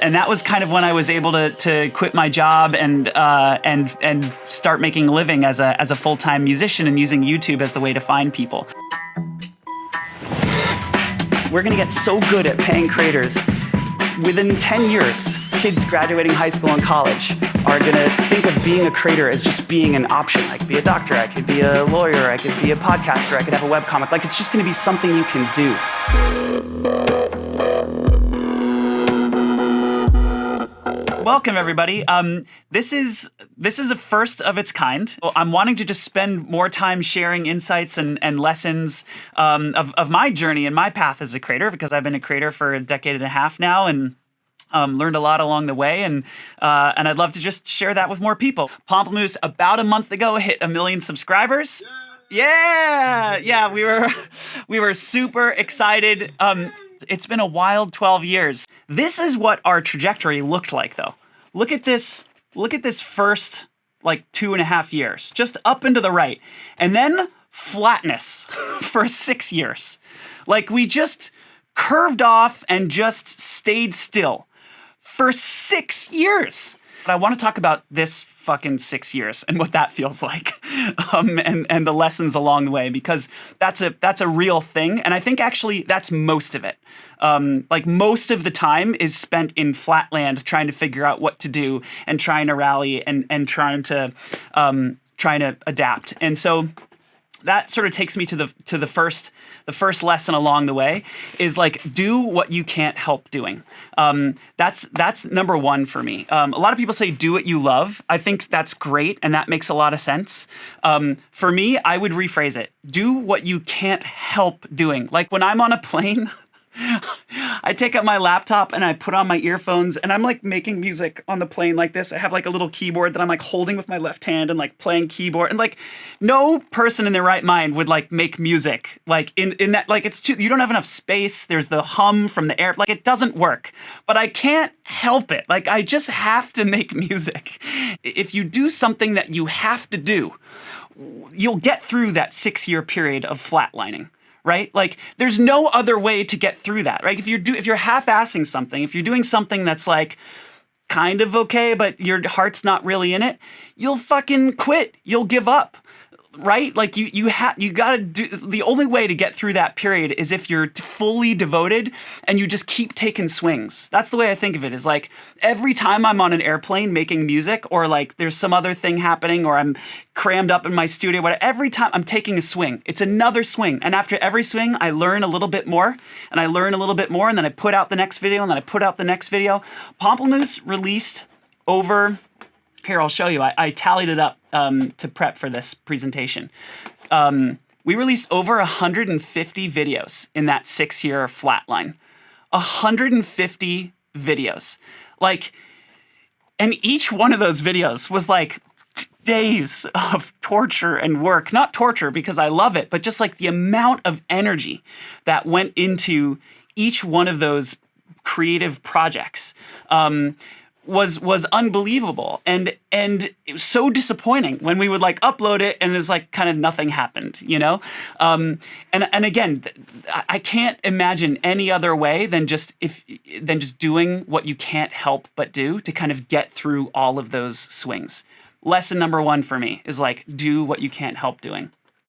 And that was kind of when I was able to quit my job and start making a living as a full-time musician and using YouTube as the way to find people. We're gonna get so good at paying creators. Within 10 years, kids graduating high school and college are gonna think of being a creator as just being an option. I could be a doctor, I could be a lawyer, I could be a podcaster, I could have a webcomic. Like, it's just gonna be something you can do. Welcome, everybody. This is a first of its kind. I'm wanting to just spend more time sharing insights and lessons of my journey and my path as a creator, because I've been a creator for a decade and a half now and learned a lot along the way. And I'd love to just share that with more people. Pomplamoose, about a month ago, hit 1 million subscribers. Yeah, we were super excited. It's been a wild 12 years. This is what our trajectory looked like, though. Look at this first, 2.5 years, just up and to the right. And then flatness for 6 years. We just curved off and just stayed still for 6 years. But I want to talk about this fucking 6 years and what that feels like, and the lessons along the way, because that's a real thing, and I think actually that's most of it. Most of the time is spent in flatland trying to figure out what to do and trying to rally and trying to adapt, and so that sort of takes me to the first lesson along the way is do what you can't help doing. That's number one for me. A lot of people say do what you love. I think that's great and that makes a lot of sense. For me, I would rephrase it. Do what you can't help doing. When I'm on a plane, I take out my laptop and I put on my earphones and I'm making music on the plane like this. I have a little keyboard that I'm holding with my left hand and playing keyboard, and no person in their right mind would make music in that, it's too, you don't have enough space. There's the hum from the air, it doesn't work, but I can't help it. I just have to make music. If you do something that you have to do, you'll get through that 6-year period of flatlining. Right? There's no other way to get through that, right? If you're half-assing something, if you're doing something that's kind of okay, but your heart's not really in it, you'll fucking quit. You'll give up, right? You gotta do, the only way to get through that period is if you're fully devoted and you just keep taking swings. That's the way I think of it, is every time I'm on an airplane making music, or there's some other thing happening, or I'm crammed up in my studio, whatever, every time I'm taking a swing, it's another swing. And after every swing, I learn a little bit more, and I learn a little bit more, and then I put out the next video, and then I put out the next video. Pomplamoose released over... Here, I'll show you. I tallied it up to prep for this presentation. We released over 150 videos in that 6-year flatline. 150 videos. And each one of those videos was days of torture and work. Not torture because I love it, but just the amount of energy that went into each one of those creative projects. Was unbelievable, and it was so disappointing when we would upload it and it's kind of nothing happened, and again, I can't imagine any other way than just doing what you can't help but do to kind of get through all of those swings. Lesson number one for me is do what you can't help doing.